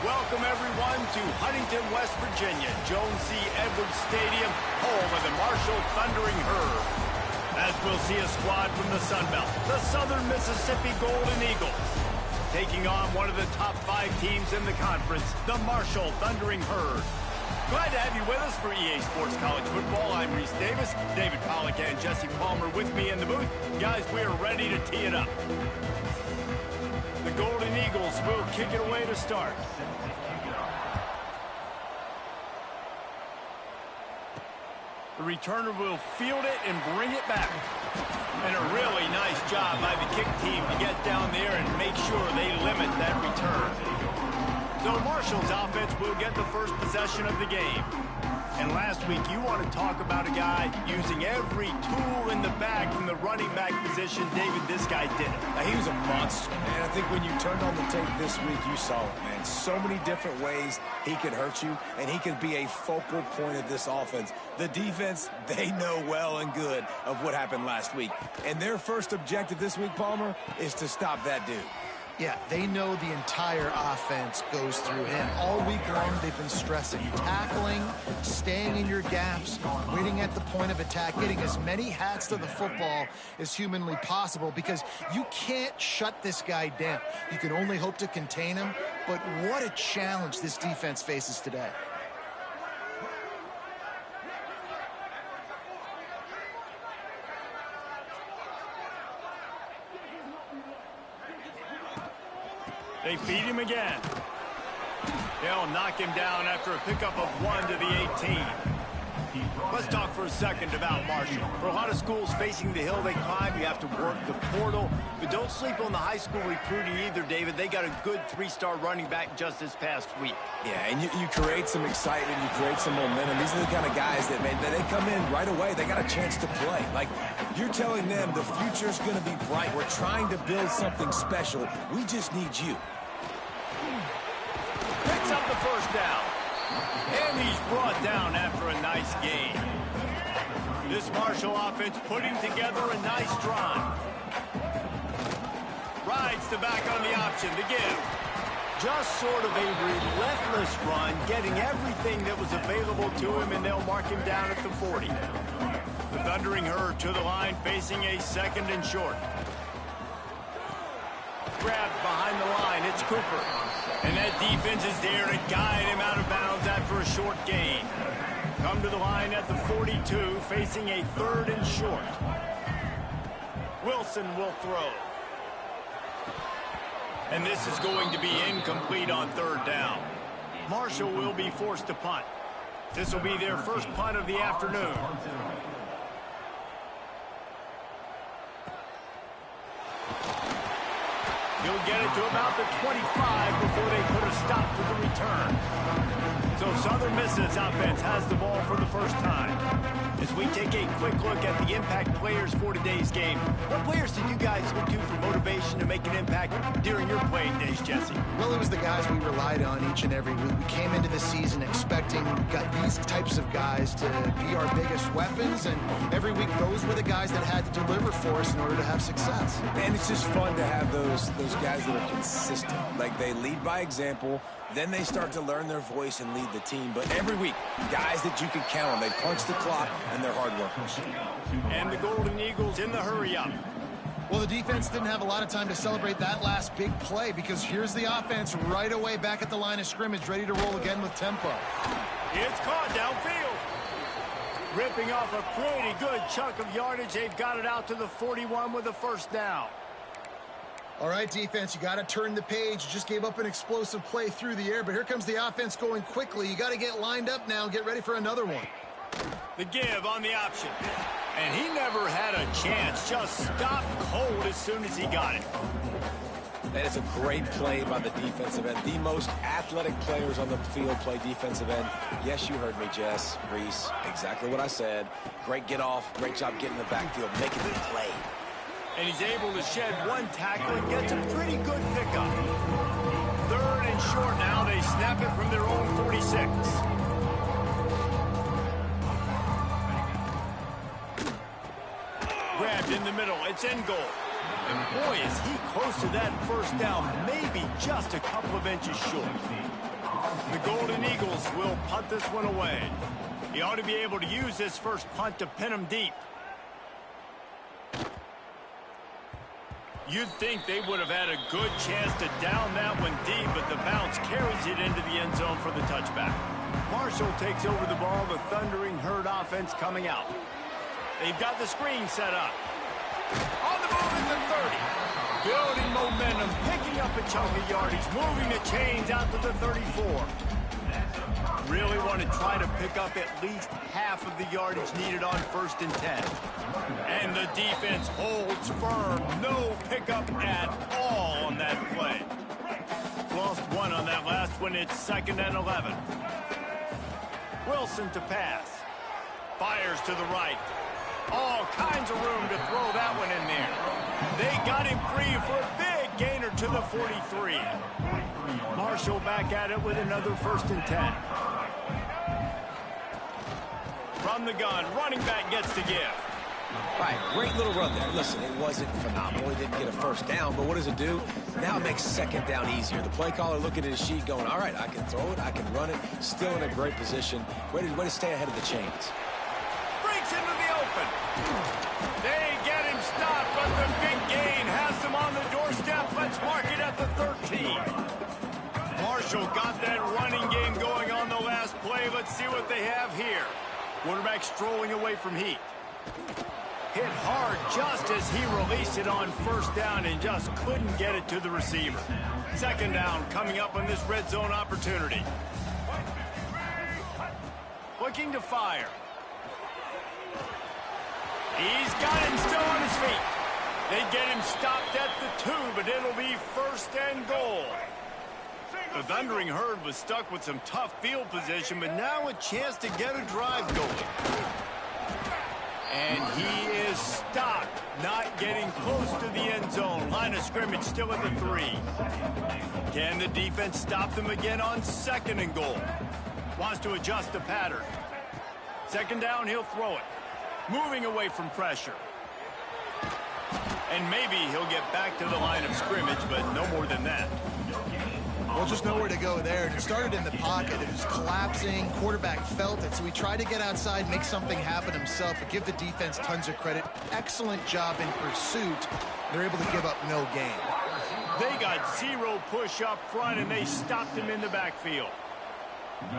welcome everyone to Huntington, West Virginia, Jones C. Edwards Stadium, home of the Marshall Thundering Herd. As we'll see a squad from the Sun Belt, the Southern Mississippi Golden Eagles, taking on one of the top 5 teams in the conference, the Marshall Thundering Herd. Glad to have you with us for EA Sports College Football. I'm Reese Davis, David Pollack and Jesse Palmer with me in the booth. Guys, we are ready to tee it up. The Golden Eagles will kick it away to start. The returner will field it and bring it back. And a really nice job by the kick team to get down there and make sure they limit that return. So Marshall's offense will get the first possession of the game. And last week, you want to talk about a guy using every tool in the bag from the running back position. David, this guy did it. He was a monster, man. I think when you turned on the tape this week, you saw it, man. So many different ways he could hurt you, and he could be a focal point of this offense. The defense, they know well and good of what happened last week. And their first objective this week, Palmer, is to stop that dude. Yeah, they know the entire offense goes through him. All week long, they've been stressing tackling, staying in your gaps, waiting at the point of attack, getting as many hats to the football as humanly possible because you can't shut this guy down. You can only hope to contain him, but what a challenge this defense faces today. They feed him again. They'll knock him down after a pickup of 1 to the 18. Let's talk for a second about Marshall. For a lot of schools facing the hill they climb, you have to work the portal. But don't sleep on the high school recruiting either, David. They got a good 3-star running back just this past week. Yeah, and you create some excitement, you create some momentum. These are the kind of guys that, man, they come in right away. They got a chance to play. Like, you're telling them the future's going to be bright. We're trying to build something special. We just need you. Picks up the first down. And he's brought down after a nice gain. This Marshall offense putting together a nice drive. Rides the back on the option to give. Just sort of a relentless run, getting everything that was available to him, and they'll mark him down at the 40. The Thundering Herd to the line, facing a 2nd and short. Grabbed behind the line, it's Cooper. And that defense is there to guide him out of bounds after a short gain. Come to the line at the 42, facing a 3rd and short. Wilson will throw. And this is going to be incomplete on 3rd down. Marshall will be forced to punt. This will be their first punt of the afternoon. He'll get it to about the 25 before they put a stop to the return. So Southern Miss's offense has the ball for the first time. As we take a quick look at the impact players for today's game, what players did you guys look to for motivation to make an impact during your playing days, Jesse? Well, it was the guys we relied on each and every week. We came into the season expecting these types of guys to be our biggest weapons, and every week those were the guys that had to deliver for us in order to have success. And it's just fun to have those guys that are consistent. Like, they lead by example, then they start to learn their voice and lead the team. But every week, guys that you can count on. They punch the clock, and they're hard workers. And the Golden Eagles in the hurry-up. Well, the defense didn't have a lot of time to celebrate that last big play because here's the offense right away back at the line of scrimmage, ready to roll again with tempo. It's caught downfield. Ripping off a pretty good chunk of yardage. They've got it out to the 41 with a 1st down. All right, defense, you got to turn the page. You just gave up an explosive play through the air, but here comes the offense going quickly. You got to get lined up now and get ready for another one. The give on the option. And he never had a chance. Just stopped cold as soon as he got it. That is a great play by the defensive end. The most athletic players on the field play defensive end. Yes, you heard me, Jess, Reese. Exactly what I said. Great get off. Great job getting the backfield, making the play. And he's able to shed 1 tackle and gets a pretty good pickup. 3rd and short now. They snap it from their own 46. Grabbed in the middle. It's in goal. And boy, is he close to that 1st down, maybe just a couple of inches short. The Golden Eagles will punt this one away. He ought to be able to use this first punt to pin him deep. You'd think they would have had a good chance to down that one deep, but the bounce carries it into the end zone for the touchback. Marshall takes over the ball. The Thundering Herd offense coming out. They've got the screen set up. On the move at the 30. Building momentum, picking up a chunk of yardage, moving the chains out to the 34. Really want to try to pick up at least half of the yardage needed on 1st and 10. And the defense holds firm. No pickup at all on that play. Lost one on that last one. It's 2nd and 11. Wilson to pass. Fires to the right. All kinds of room to throw that one in there. They got him free for a big gainer to the 43. Marshall back at it with another 1st and 10. From the gun, running back gets to give. Right, great little run there. Listen, it wasn't phenomenal. He didn't get a 1st down, but what does it do? Now it makes 2nd down easier. The play caller looking at his sheet going, all right, I can throw it, I can run it. Still in a great position. Way to stay ahead of the chains. Breaks into the open. They get him stopped, but the big gain has them on the doorstep. Let's mark it at the 13. Marshall got that running game going on the last play. Let's see what they have here. Quarterback strolling away from Heat. Hit hard just as he released it on 1st down and just couldn't get it to the receiver. 2nd down coming up on this red zone opportunity. Looking to fire. He's got him still on his feet. They get him stopped at the 2, but it'll be 1st and goal. The Thundering Herd was stuck with some tough field position, but now a chance to get a drive going. And he is stopped, not getting close to the end zone. Line of scrimmage still at the 3. Can the defense stop them again on 2nd and goal? Wants to adjust the pattern. 2nd down, he'll throw it. Moving away from pressure. And maybe he'll get back to the line of scrimmage, but no more than that. Well, just nowhere to go there. It started in the pocket. It was collapsing. Quarterback felt it, so he tried to get outside, make something happen himself, but give the defense tons of credit. Excellent job in pursuit. They're able to give up no gain. They got 0 push up front, and they stopped him in the backfield.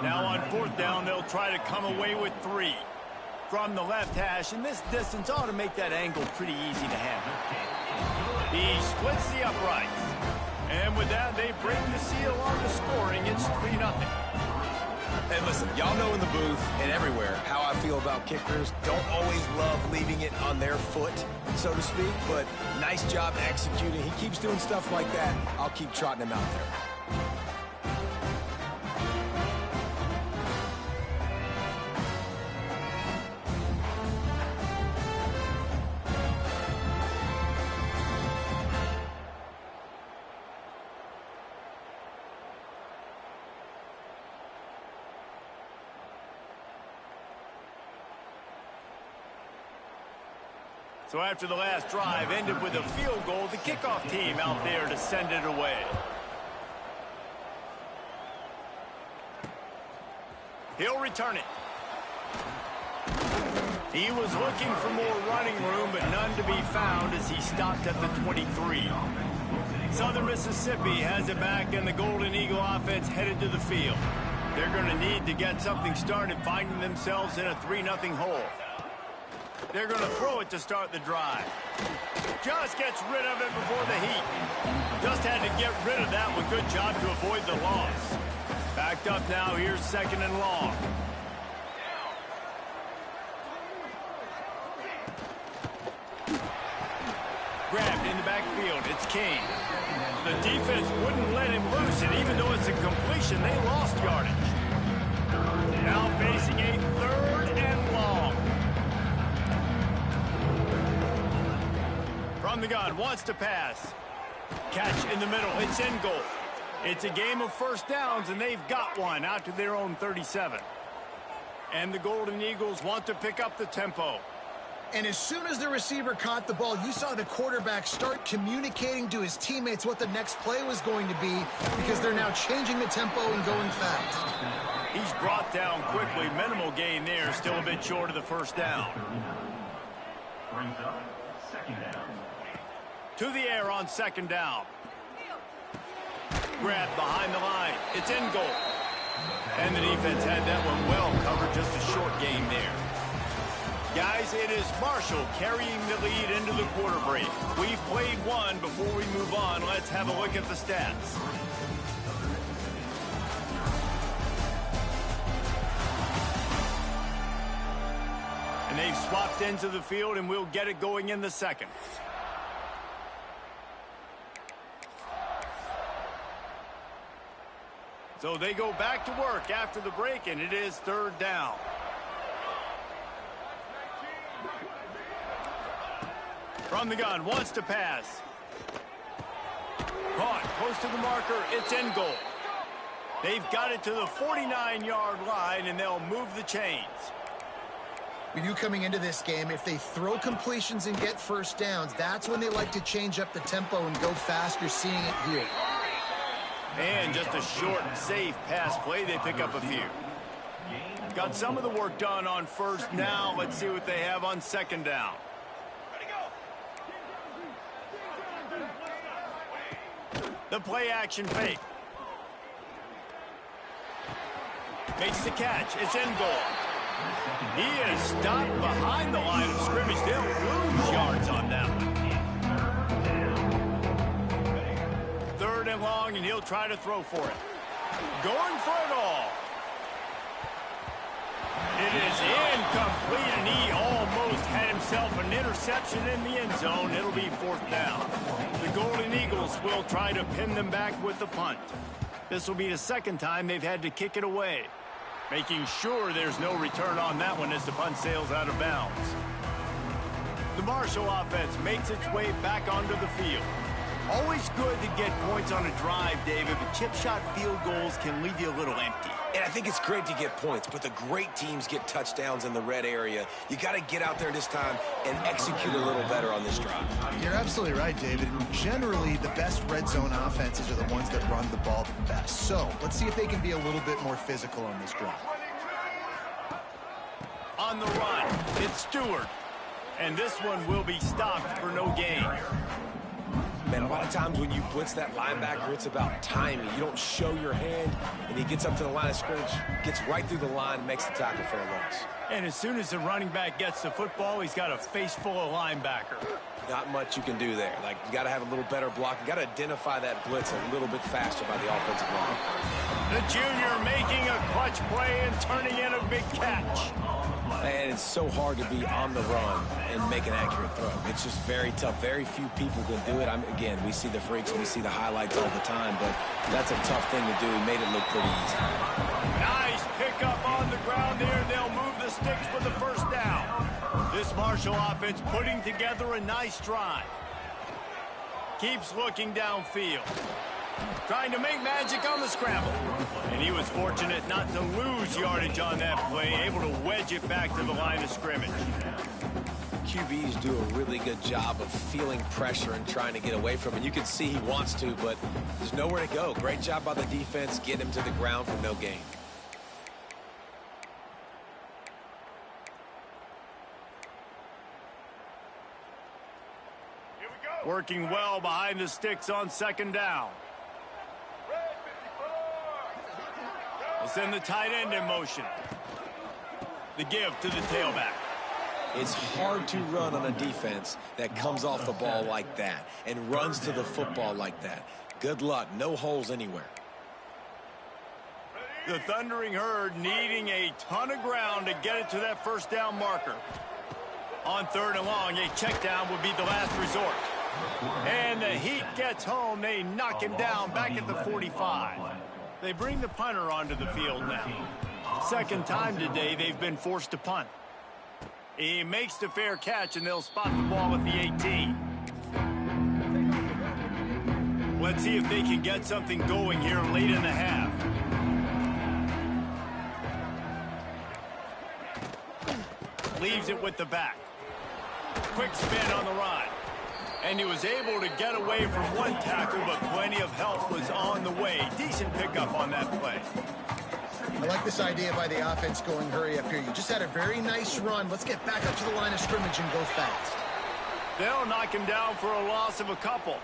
Now on 4th down, they'll try to come away with 3. From the left hash, and this distance ought to make that angle pretty easy to handle. He splits the uprights. And with that, they bring the seal on the scoring. It's 3-0. And listen, y'all know in the booth and everywhere how I feel about kickers. Don't always love leaving it on their foot, so to speak, but nice job executing. He keeps doing stuff like that. I'll keep trotting him out there. So after the last drive ended with a field goal, the kickoff team out there to send it away. He'll return it. He was looking for more running room, but none to be found as he stopped at the 23. Southern Mississippi has it back, and the Golden Eagle offense headed to the field. They're going to need to get something started, finding themselves in a 3-0 hole. They're going to throw it to start the drive. Just gets rid of it before the Heat. Just had to get rid of that one. Good job to avoid the loss. Backed up now. Here's 2nd and long. Grabbed in the backfield. It's King. The defense wouldn't let him loose, and even though it's a completion, they lost yardage. Now facing a 3rd and long. From the gun, wants to pass. Catch in the middle. It's in goal. It's a game of 1st downs, and they've got one out to their own 37. And the Golden Eagles want to pick up the tempo. And as soon as the receiver caught the ball, you saw the quarterback start communicating to his teammates what the next play was going to be because they're now changing the tempo and going fast. He's brought down quickly. Minimal gain there. Still a bit short of the first down. Brings up second down. To the air on second down. Grab behind the line. It's in goal. And the defense had that one well covered. Just a short gain there. Guys, it is Marshall carrying the lead into the quarter break. We've played one. Before we move on, let's have a look at the stats. And they've swapped into the field, and we'll get it going in the second. So they go back to work after the break, and it is third down. From the gun, wants to pass. Caught, close to the marker, it's in goal. They've got it to the 49-yard line, and they'll move the chains. We knew coming into this game, if they throw completions and get first downs, that's when they like to change up the tempo and go fast. You're seeing it here. And just a short, safe pass play. They pick up a few. Got some of the work done on first. Now let's see what they have on second down. The play action fake. Makes the catch. It's in goal. He is stopped behind the line of scrimmage. They'll lose yards on that one. Third and long, and he'll try to throw for it. Going for it all. It is incomplete, and he almost had himself an interception in the end zone. It'll be fourth down. The Golden Eagles will try to pin them back with the punt. This will be the second time they've had to kick it away, making sure there's no return on that one as the punt sails out of bounds. The Marshall offense makes its way back onto the field. Always good to get points on a drive, David, but chip shot field goals can leave you a little empty. And I think it's great to get points, but the great teams get touchdowns in the red area. You got to get out there this time and execute a little better on this drive. You're absolutely right, David. And generally, the best red zone offenses are the ones that run the ball the best. So let's see if they can be a little bit more physical on this drive. On the run, it's Stewart. And this one will be stopped for no gain. Man, a lot of times when you blitz that linebacker, it's about timing. You don't show your hand, and he gets up to the line of scrimmage, gets right through the line, and makes the tackle for a loss. And as soon as the running back gets the football, he's got a face full of linebacker. Not much you can do there. Like, you got to have a little better block. You got to identify that blitz a little bit faster by the offensive line. The junior making a clutch play and turning in a big catch. And it's so hard to be on the run and make an accurate throw. It's just very tough. Very few people can do it. Again, we see the freaks and we see the highlights all the time, but that's a tough thing to do. He made it look pretty easy. Nice pickup on the ground there. They'll move the sticks for the first down. This Marshall offense putting together a nice drive. Keeps looking downfield. Trying to make magic on the scramble. And he was fortunate not to lose yardage on that play, able to wedge it back to the line of scrimmage. QBs do a really good job of feeling pressure and trying to get away from it. You can see he wants to, but there's nowhere to go. Great job by the defense, getting him to the ground for no gain. Working well behind the sticks on second down. It's in the tight end in motion. The give to the tailback. It's hard to run on a defense that comes off the ball like that and runs to the football like that. Good luck. No holes anywhere. The Thundering Herd needing a ton of ground to get it to that first down marker. On third and long, a check down would be the last resort. And the Heat gets home. They knock him down back at the 45. They bring the punter onto the field now. Second time today they've been forced to punt. He makes the fair catch, and they'll spot the ball at the 18. Let's see if they can get something going here late in the half. Leaves it with the back. Quick spin on the run. And he was able to get away from one tackle, but plenty of help was on the way. Decent pickup on that play. I like this idea by the offense going hurry up here. You just had a very nice run. Let's get back up to the line of scrimmage and go fast. They'll knock him down for a loss of a couple.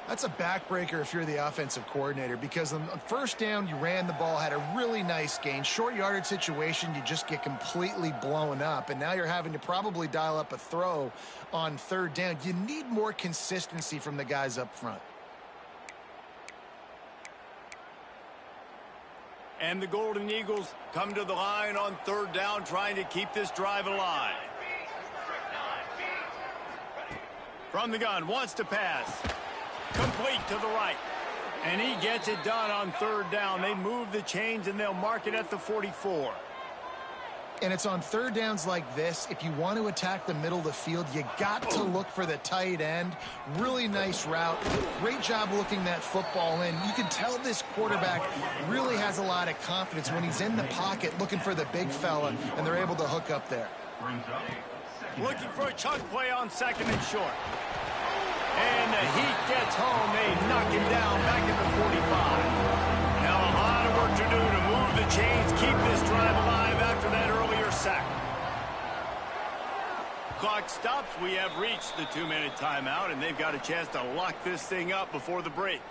That's a backbreaker if you're the offensive coordinator, because on first down, you ran the ball, had a really nice gain. Short yardage situation, you just get completely blown up, and now you're having to probably dial up a throw on third down. You need more consistency from the guys up front. And the Golden Eagles come to the line on third down, trying to keep this drive alive. From the gun, wants to pass. Complete to the right. And he gets it done on third down. They move the chains, and they'll mark it at the 44. And it's on third downs like this, if you want to attack the middle of the field, you got to look for the tight end. Really nice route. Great job looking that football in. You can tell this quarterback really has a lot of confidence when he's in the pocket looking for the big fella, and they're able to hook up there. Looking for a chunk play on second and short. And the heat gets home. They knock him down back at the 45. Now a lot of work to do to move the chains, keep this drive alive after that earlier sack. Clock stops. We have reached the 2-minute timeout, and they've got a chance to lock this thing up before the break.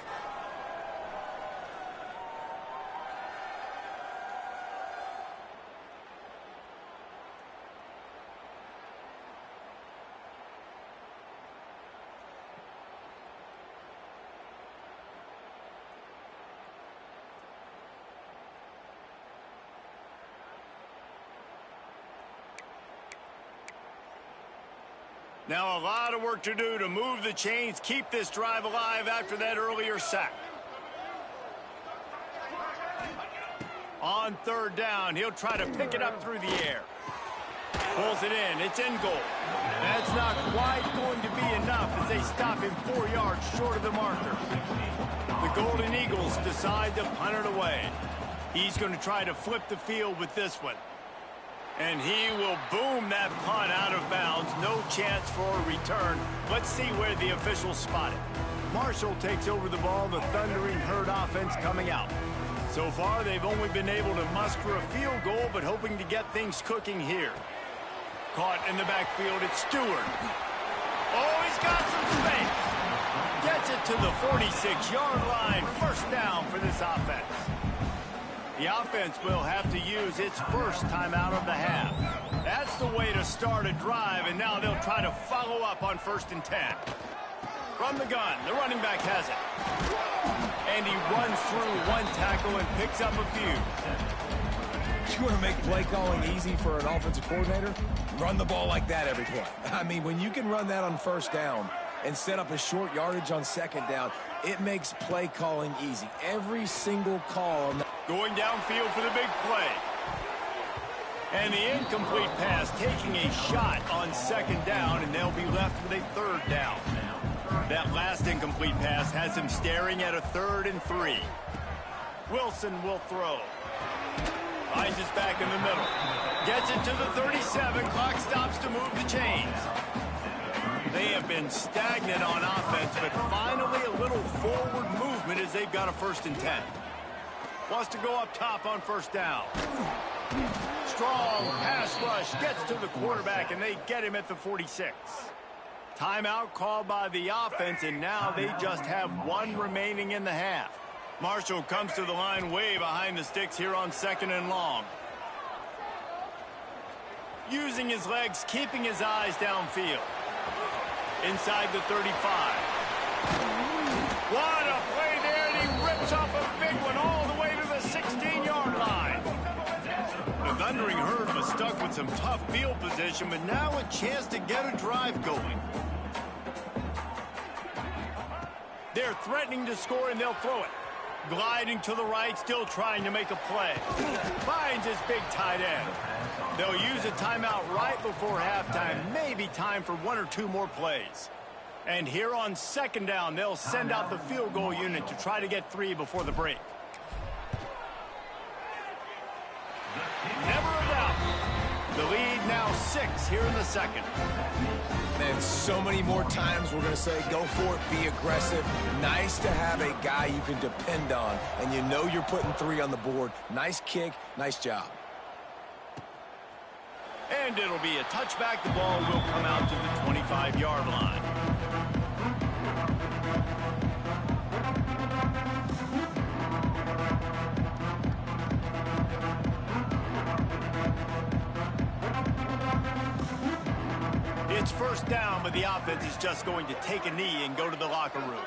Now a lot of work to do to move the chains, keep this drive alive after that earlier sack. On third down, he'll try to pick it up through the air. Pulls it in. It's in goal. That's not quite going to be enough as they stop him 4 yards short of the marker. The Golden Eagles decide to punt it away. He's going to try to flip the field with this one. And he will boom that punt out of bounds. No chance for a return. Let's see where the officials spot it. Marshall takes over the ball. The Thundering Herd offense coming out. So far, they've only been able to muster a field goal, but hoping to get things cooking here. Caught in the backfield, it's Stewart. Oh, he's got some space. Gets it to the 46-yard line. First down for this offense. The offense will have to use its first timeout of the half. That's the way to start a drive, and now they'll try to follow up on 1st and 10. From the gun, the running back has it. And he runs through one tackle and picks up a few. You want to make play calling easy for an offensive coordinator? Run the ball like that every play. I mean, when you can run that on first down and set up a short yardage on second down, it makes play calling easy. Every single call on that. Going downfield for the big play. And the incomplete pass taking a shot on second down, and they'll be left with a third down. That last incomplete pass has him staring at a 3rd and 3. Wilson will throw. Finds his back in the middle. Gets it to the 37. Clock stops to move the chains. They have been stagnant on offense, but finally a little forward movement as they've got a 1st and 10. Wants to go up top on first down. Strong pass rush gets to the quarterback, and they get him at the 46. Timeout called by the offense, and now they just have one remaining in the half. Marshall comes to the line way behind the sticks here on 2nd and long. Using his legs, keeping his eyes downfield. Inside the 35. What a play there, and he rips off a big one all the way to the 16-yard line. The Thundering Herd was stuck with some tough field position, but now a chance to get a drive going. They're threatening to score, and they'll throw it. Gliding to the right, still trying to make a play. Finds his big tight end. They'll use a timeout right before halftime. Maybe time for 1 or 2 more plays. And here on 2nd down, they'll send out the field goal unit to try to get 3 before the break. Never a doubt. The lead now 6 here in the second. And so many more times we're going to say, go for it, be aggressive. Nice to have a guy you can depend on, and you know you're putting 3 on the board. Nice kick, nice job. And it'll be a touchback. The ball will come out to the 25-yard line. It's first down, but the offense is just going to take a knee and go to the locker room.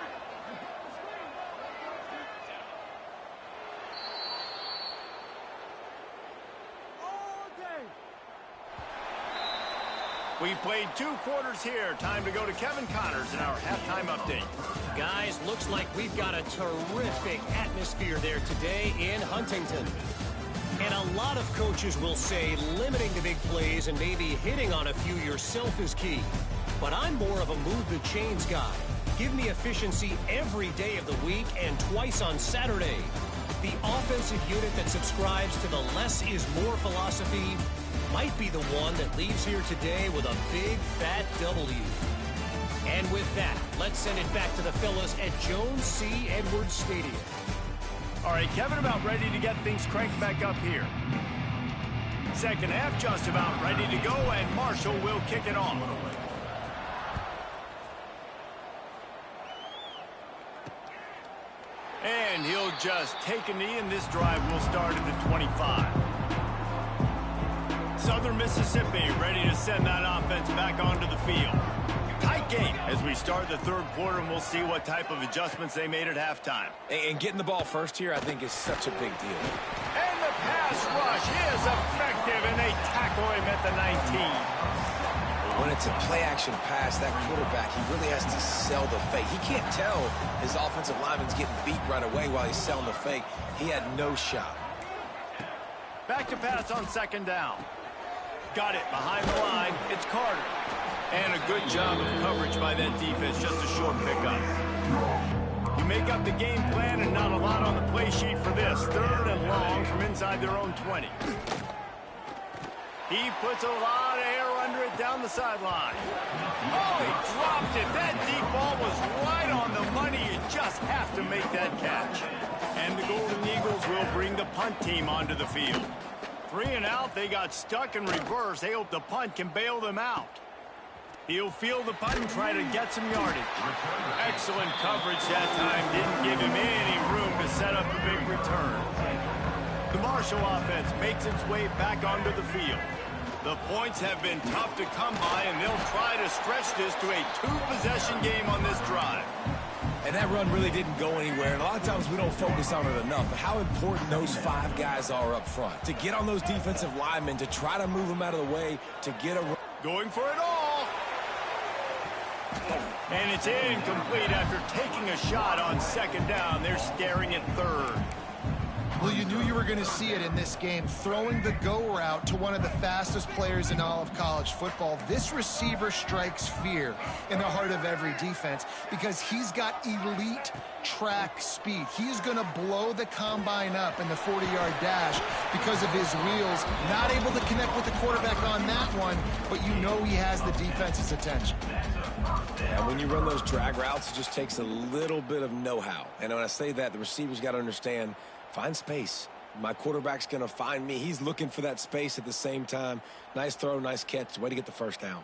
We've played 2 quarters here. Time to go to Kevin Connors in our halftime update. Guys, looks like we've got a terrific atmosphere there today in Huntington. And a lot of coaches will say limiting the big plays and maybe hitting on a few yourself is key. But I'm more of a move the chains guy. Give me efficiency every day of the week and twice on Saturday. The offensive unit that subscribes to the less is more philosophy might be the one that leaves here today with a big fat W. And with that, let's send it back to the fellas at Jones C. Edwards Stadium. All right, Kevin, about ready to get things cranked back up here. Second half just about ready to go, and Marshall will kick it off. And he'll just take a knee, and this drive will start at the 25. Southern Mississippi ready to send that offense back onto the field. Tight game as we start the third quarter, and we'll see what type of adjustments they made at halftime. And getting the ball first here, I think, is such a big deal. And the pass rush is effective, and they tackle him at the 19. When it's a play-action pass, that quarterback, he really has to sell the fake. He can't tell his offensive lineman's getting beat right away while he's selling the fake. He had no shot. Back to pass on second down. Got it behind the line. It's Carter. And a good job of coverage by that defense. Just a short pickup. You make up the game plan and not a lot on the play sheet for this. Third and long from inside their own 20. He puts a lot of air under it down the sideline. Oh, he dropped it. That deep ball was right on the money. You just have to make that catch. And the Golden Eagles will bring the punt team onto the field. 3 and out. They got stuck in reverse. They hope the punt can bail them out. He'll field the punt and try to get some yardage. Excellent coverage that time. Didn't give him any room to set up a big return. The Marshall offense makes its way back onto the field. The points have been tough to come by, and they'll try to stretch this to a 2-possession game on this drive. And that run really didn't go anywhere. And a lot of times we don't focus on it enough. But how important those 5 guys are up front. To get on those defensive linemen, to try to move them out of the way, to get a... Going for it all. And it's incomplete after taking a shot on second down. They're staring at third. Well, you knew you were going to see it in this game, throwing the go route to one of the fastest players in all of college football. This receiver strikes fear in the heart of every defense because he's got elite track speed. He's going to blow the combine up in the 40-yard dash because of his wheels. Not able to connect with the quarterback on that one, but you know he has the defense's attention. Yeah, when you run those drag routes, it just takes a little bit of know-how. And when I say that, the receiver's got to understand, find space. My quarterback's going to find me. He's looking for that space at the same time. Nice throw, nice catch. Way to get the first down.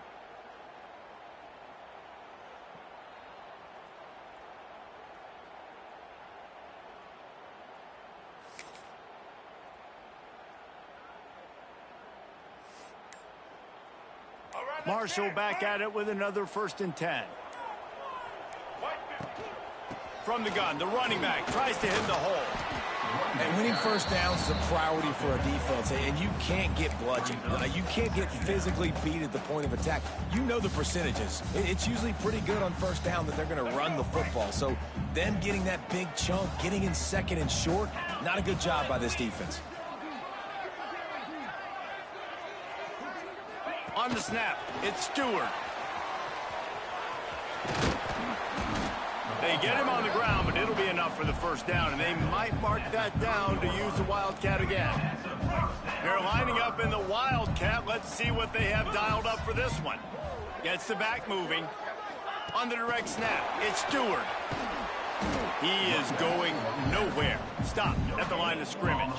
Marshall back at it with another 1st and 10. From the gun, the running back tries to hit the hole. And winning first downs is a priority for a defense, and you can't get bludgeoned. You can't get physically beat at the point of attack. You know the percentages. It's usually pretty good on first down that they're going to run the football. So them getting that big chunk, getting in second and short, not a good job by this defense. On the snap, it's Stewart. They get him on the ground, but it'll be enough for the first down, and they might mark that down to use the Wildcat again. They're lining up in the Wildcat. Let's see what they have dialed up for this one. Gets the back moving. On the direct snap, it's Stewart. He is going nowhere. Stop at the line of scrimmage.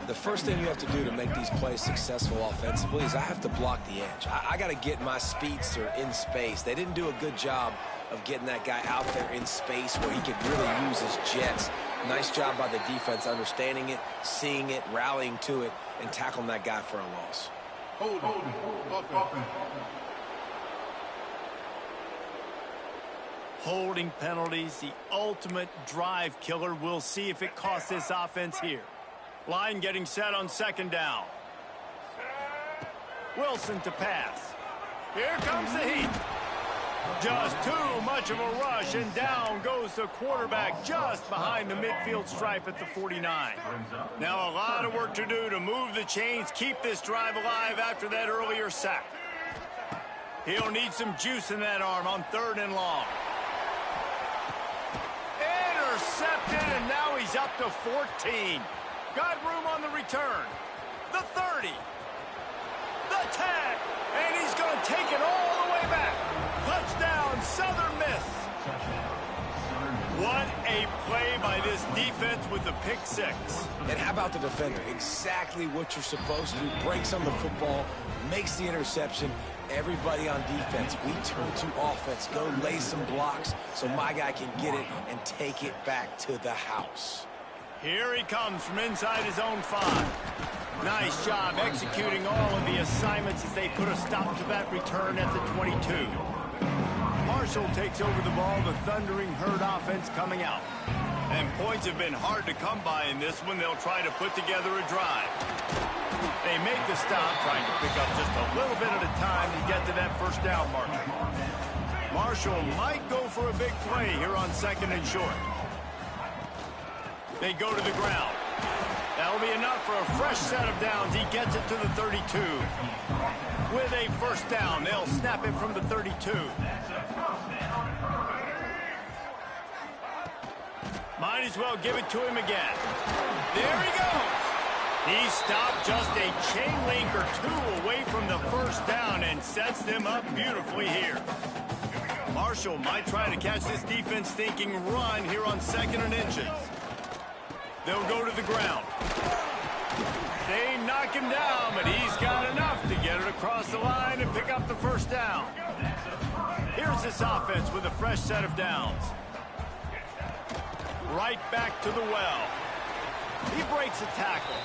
The first thing you have to do to make these plays successful offensively is I have to block the edge. I got to get my speedster in space. They didn't do a good job of getting that guy out there in space where he could really use his jets. Nice job by the defense understanding it, seeing it, rallying to it, and tackling that guy for a loss. Holding penalties, the ultimate drive killer. We'll see if it costs this offense here. Line getting set on second down. Wilson to pass. Here comes the heat. Just too much of a rush, and down goes the quarterback just behind the midfield stripe at the 49. Now a lot of work to do to move the chains, keep this drive alive after that earlier sack. He'll need some juice in that arm on 3rd and long. Intercepted, and now he's up to 14. Got room on the return. The 30. The 10. And he's going to take it all the way back. Touchdown, Southern Miss. What a play by this defense with the pick 6. And how about the defender? Exactly what you're supposed to do. Breaks on the football, makes the interception. Everybody on defense, we turn to offense. Go lay some blocks so my guy can get it and take it back to the house. Here he comes from inside his own 5. Nice job executing all of the assignments as they put a stop to that return at the 22. Marshall takes over the ball, the Thundering Herd offense coming out. And points have been hard to come by in this one. They'll try to put together a drive. They make the stop, trying to pick up just a little bit at a time to get to that first down marker. Marshall might go for a big play here on 2nd and short. They go to the ground. That'll be enough for a fresh set of downs. He gets it to the 32. With a first down, they'll snap it from the 32. Might as well give it to him again. There he goes. He stopped just a chain link or 2 away from the first down and sets them up beautifully here. Marshall might try to catch this defense thinking run here on 2nd and inches. They'll go to the ground. They knock him down, but he's got enough to get it across the line and pick up the first down. Here's this offense with a fresh set of downs. Right back to the well. He breaks a tackle.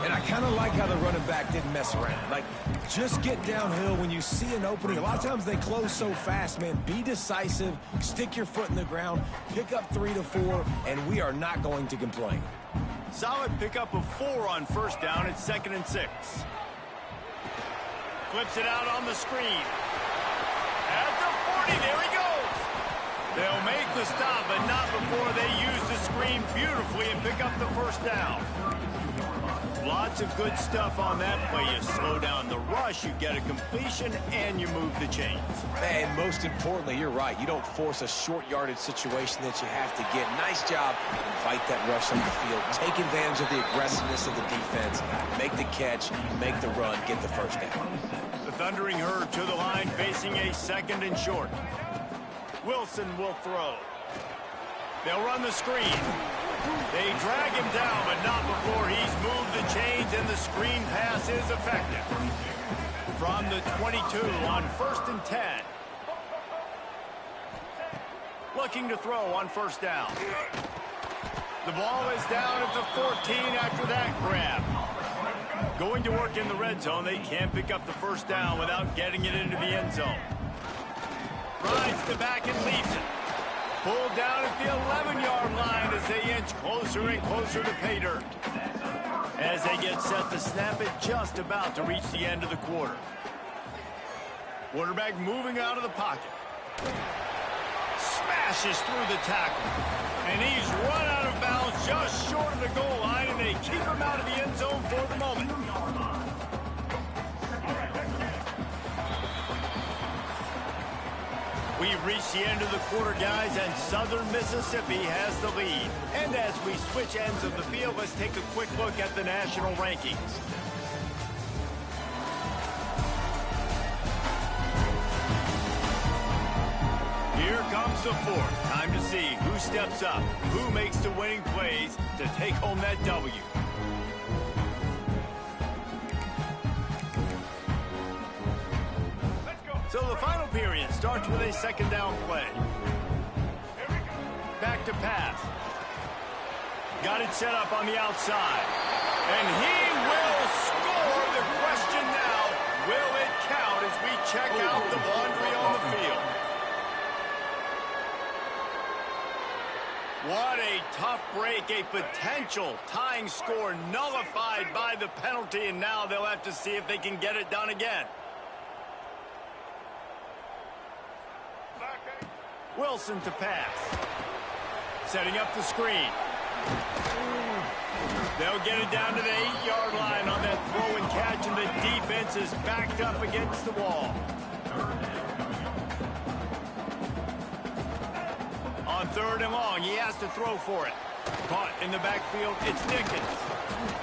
And I kind of like how the running back didn't mess around. Like, just get downhill when you see an opening. A lot of times they close so fast, man. Be decisive, stick your foot in the ground, pick up 3 to 4, and we are not going to complain. Solid pickup of 4 on first down at 2nd and 6. Flips it out on the screen. At the 40, there he goes. They'll make the stop, but not before they use the screen beautifully and pick up the first down. Lots of good stuff on that play. You slow down the rush, you get a completion, and you move the chains. And most importantly, you're right. You don't force a short yardage situation that you have to get. Nice job. Fight that rush on the field. Take advantage of the aggressiveness of the defense. Make the catch, make the run, get the first down. The Thundering Herd to the line, facing a 2nd and short. Wilson will throw. They'll run the screen. They drag him down, but not before he's moved the chains, and the screen pass is effective. From the 22 on 1st and 10. Looking to throw on first down. The ball is down at the 14 after that grab. Going to work in the red zone. They can't pick up the first down without getting it into the end zone. Rides the back and leaves it. Pulled down at the 11-yard line as they inch closer and closer to pay dirt. As they get set to snap it, just about to reach the end of the quarter. Quarterback moving out of the pocket. Smashes through the tackle. And he's run out of bounds just short of the goal line, and they keep him out of the end zone for the moment. We We've reached the end of the quarter, guys, and Southern Mississippi has the lead. And as we switch ends of the field, let's take a quick look at the national rankings. Here comes the fourth. Time to see who steps up, who makes the winning plays to take home that W. So the final period starts with a second down play. Back to pass. Got it set up on the outside. And he will score. The question now, will it count as we check out the laundry on the field? What a tough break, a potential tying score nullified by the penalty, and now they'll have to see if they can get it done again. Wilson to pass. Setting up the screen. They'll get it down to the 8-yard line on that throw and catch, and the defense is backed up against the wall. On third and long, he has to throw for it. Caught in the backfield, it's Dickens.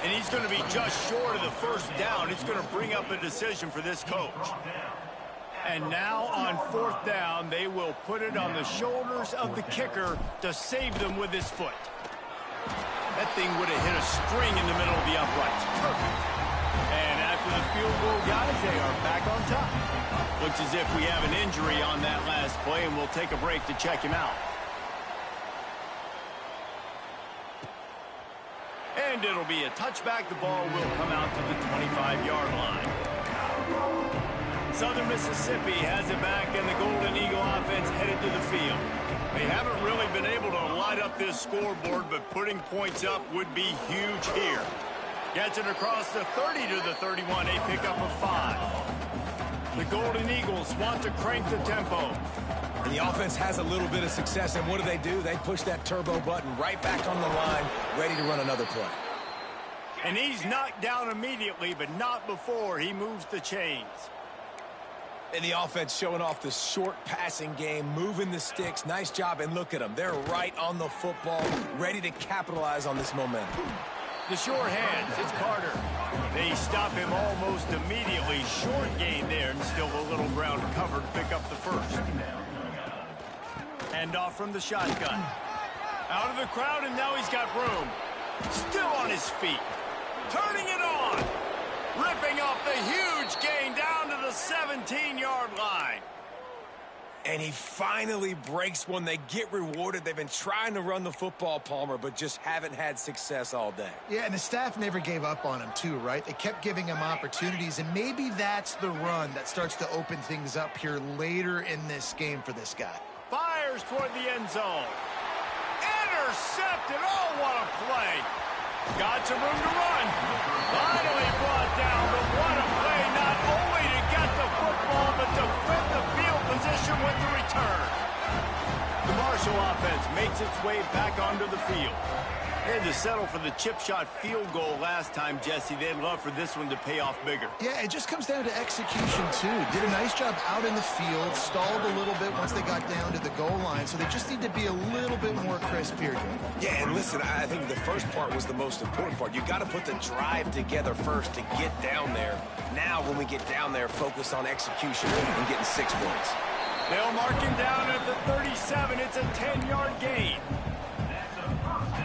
And he's going to be just short of the first down. It's going to bring up a decision for this coach. And now on fourth down, they will put it on the shoulders of the kicker to save them with his foot. That thing would have hit a string in the middle of the uprights. Perfect. And after the field goal, guys, they are back on top. Looks as if we have an injury on that last play, and we'll take a break to check him out. And it'll be a touchback. The ball will come out to the 25-yard line. Southern Mississippi has it back, and the Golden Eagle offense headed to the field. They haven't really been able to light up this scoreboard, but putting points up would be huge here. Gets it across the 30 to the 31, a pickup of 5. The Golden Eagles want to crank the tempo. And the offense has a little bit of success, and what do? They push that turbo button right back on the line, ready to run another play. And he's knocked down immediately, but not before he moves the chains. And the offense showing off the short passing game, moving the sticks. Nice job, and look at them. They're right on the football, ready to capitalize on this momentum. The short hands, it's Carter. They stop him almost immediately. Short gain there, and still a little ground covered to pick up the first. Hand off from the shotgun. Out of the crowd, and now he's got room. Still on his feet. Turning it on. Ripping off the huge gain down to the 17-yard line. And he finally breaks one. They get rewarded. They've been trying to run the football, Palmer, but just haven't had success all day. Yeah, and the staff never gave up on him, too, right? They kept giving him opportunities, and maybe that's the run that starts to open things up here later in this game for this guy. Fires toward the end zone. Intercepted. Oh, what a play. Got some room to run. Finally brought down, but what a play. Not only to get the football, but to flip the field position with the return. The Marshall offense makes its way back onto the field. They had to settle for the chip shot field goal last time, Jesse. They'd love for this one to pay off bigger. Yeah, it just comes down to execution, too. Did a nice job out in the field, stalled a little bit once they got down to the goal line, so they just need to be a little bit more crisp here, Jim. Yeah, and listen, I think the first part was the most important part. You got to put the drive together first to get down there. Now, when we get down there, focus on execution and getting 6 points. They'll mark him down at the 37. It's a 10-yard gain.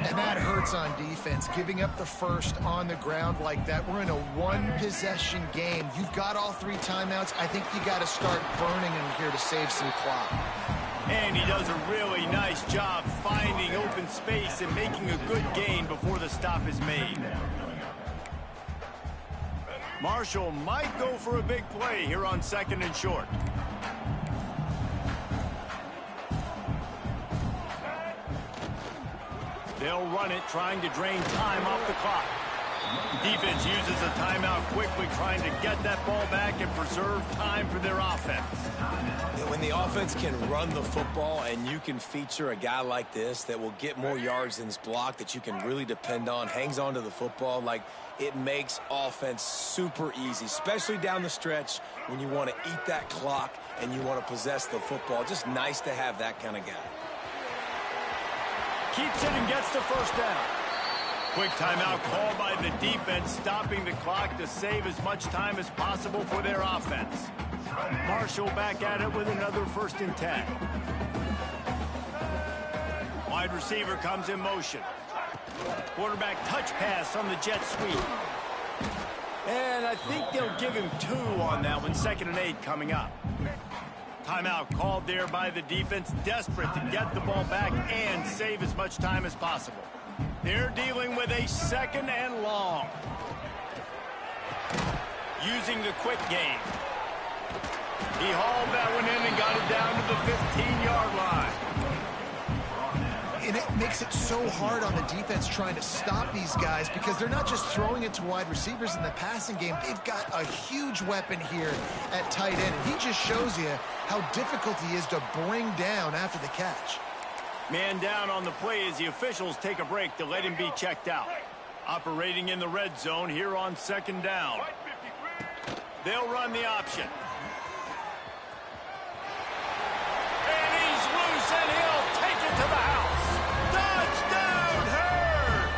And that hurts on defense, giving up the first on the ground like that. We're in a one-possession game. You've got all 3 timeouts. I think you got to start burning them here to save some clock. And he does a really nice job finding open space and making a good gain before the stop is made. Marshall might go for a big play here on 2nd and short. They'll run it, trying to drain time off the clock. Defense uses a timeout quickly, trying to get that ball back and preserve time for their offense. When the offense can run the football and you can feature a guy like this that will get more yards than his block, that you can really depend on, hangs on to the football, like, it makes offense super easy, especially down the stretch when you want to eat that clock and you want to possess the football. Just nice to have that kind of guy. Keeps it and gets the first down. Quick timeout called by the defense, stopping the clock to save as much time as possible for their offense. Marshall back at it with another 1st and 10. Wide receiver comes in motion. Quarterback touch pass on the jet sweep. And I think they'll give him 2 on that one. 2nd and 8 coming up. Timeout called there by the defense, desperate to get the ball back and save as much time as possible. They're dealing with a 2nd and long. Using the quick game. He hauled that one in and got it down to the 15-yard line. And it makes it so hard on the defense trying to stop these guys because they're not just throwing it to wide receivers in the passing game. They've got a huge weapon here at tight end. And he just shows you how difficult he is to bring down after the catch. Man down on the play as the officials take a break to let him be checked out. Operating in the red zone here on 2nd down. They'll run the option. And he's loose and he'll take it to the house. Touchdown, Hurd!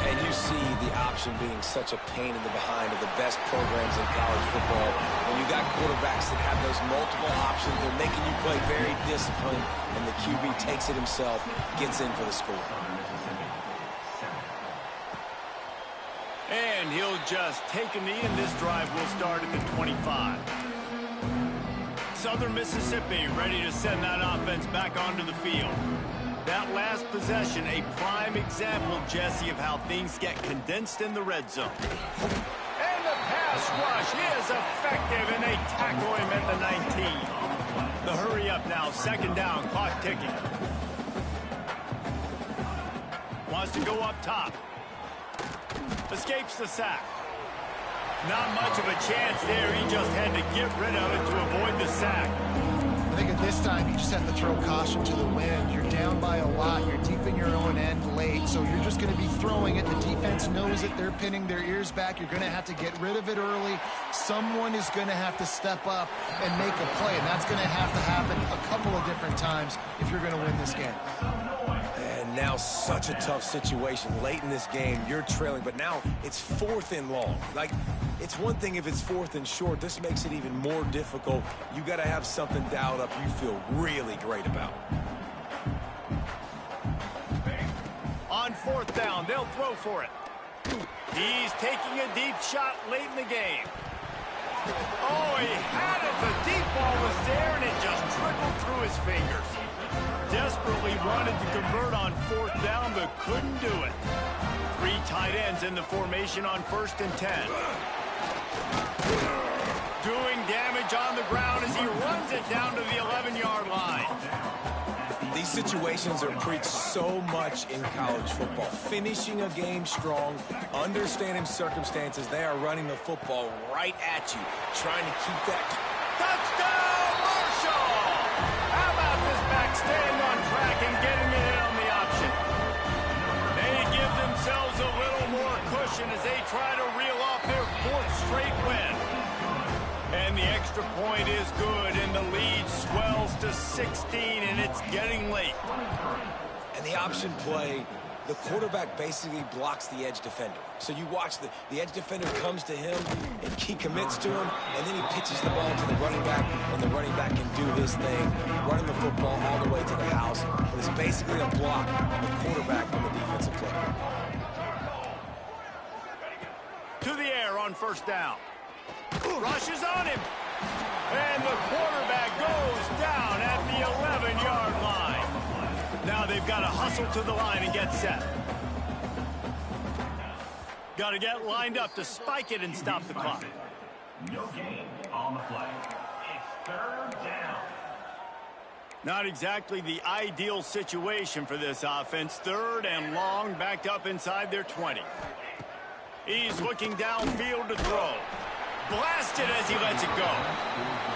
And you see the option being such a pain in the behind of the best programs in college football. When you got quarterbacks that have those multiple options, they're making you play very disciplined, and the QB takes it himself, gets in for the score. And he'll just take a knee, and this drive will start at the 25. Southern Mississippi ready to send that offense back onto the field. That last possession, a prime example, Jesse, of how things get condensed in the red zone. And the pass rush is effective, and they tackle him at the 19. The hurry up now, 2nd down, clock ticking. Wants to go up top. Escapes the sack. Not much of a chance there. He just had to get rid of it to avoid the sack. I think at this time, you just have to throw caution to the wind. You're down by a lot. You're deep in your own end late, so you're just going to be throwing it. The defense knows it. They're pinning their ears back. You're going to have to get rid of it early. Someone is going to have to step up and make a play, and that's going to have to happen a couple of different times if you're going to win this game. And now such a tough situation. Late in this game, you're trailing, but now it's 4th and long. Like, it's one thing if it's 4th and short. This makes it even more difficult. You got to have something dialed up you feel really great about. On 4th down, they'll throw for it. He's taking a deep shot late in the game. Oh, he had it. The deep ball was there, and it just trickled through his fingers. Desperately wanted to convert on 4th down, but couldn't do it. 3 tight ends in the formation on 1st and 10. Doing damage on the ground as he runs it down to the 11-yard line. These situations are preached so much in college football. Finishing a game strong, understanding circumstances. They are running the football right at you, trying to keep that. Touchdown, Marshall! How about this back staying on track and getting it in on the option? They give themselves a little more cushion as they try to reel off their 4th straight win. And the extra point is good, and the lead swells to 16, and it's getting late. And the option play, the quarterback basically blocks the edge defender. So you watch the edge defender comes to him, and he commits to him, and then he pitches the ball to the running back, and the running back can do his thing, running the football all the way to the house. But it's basically a block on the quarterback on the defensive play. To the air on 1st down. Rushes on him. And the quarterback goes down at the 11-yard line. Now they've got to hustle to the line and get set. Got to get lined up to spike it and stop the clock. No gain on the play. It's 3rd down. Not exactly the ideal situation for this offense. 3rd and long, backed up inside their 20. He's looking downfield to throw. Blasted as he lets it go.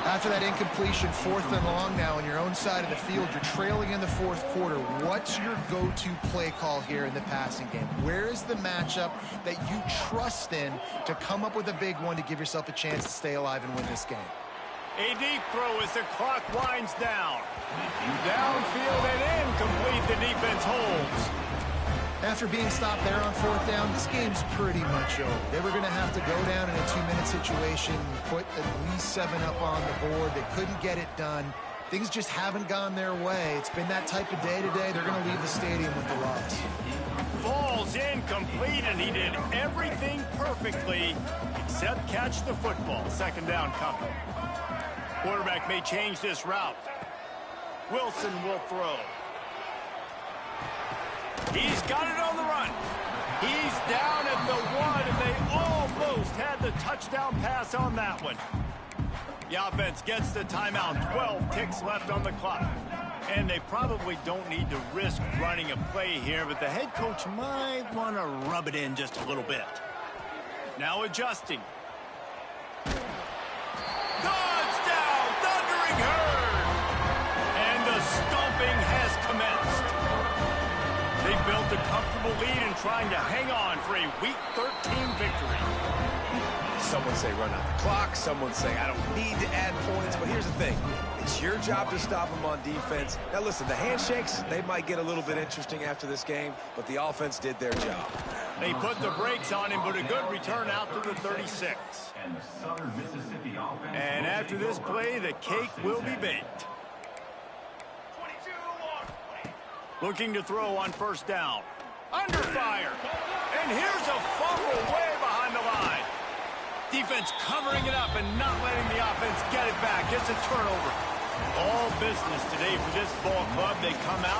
After that incompletion, 4th and long now on your own side of the field, you're trailing in the 4th quarter. What's your go-to play call here in the passing game? Where is the matchup that you trust in to come up with a big one to give yourself a chance to stay alive and win this game? A deep throw as the clock winds down. Downfield and incomplete, the defense holds. After being stopped there on 4th down, this game's pretty much over. They were going to have to go down in a 2-minute situation, put at least 7 up on the board. They couldn't get it done. Things just haven't gone their way. It's been that type of day today. They're going to leave the stadium with the loss. Falls incomplete, and he did everything perfectly except catch the football. 2nd down coming. Quarterback may change this route. Wilson will throw. He's got it on the run. He's down at the 1, and they almost had the touchdown pass on that one. The offense gets the timeout. 12 ticks left on the clock. And they probably don't need to risk running a play here, but the head coach might want to rub it in just a little bit. Now adjusting. Touchdown, Thundering Herd! And the stomping has commenced. They built a comfortable lead and trying to hang on for a Week 13 victory. Someone say run out the clock. Someone say I don't need to add points. But here's the thing. It's your job to stop them on defense. Now, listen, the handshakes, they might get a little bit interesting after this game, but the offense did their job. They put the brakes on him, but a good return out to the 36. And after this play, the cake will be baked. Looking to throw on 1st down. Under fire. And here's a fumble way behind the line. Defense covering it up and not letting the offense get it back. It's a turnover. All business today for this ball club. They come out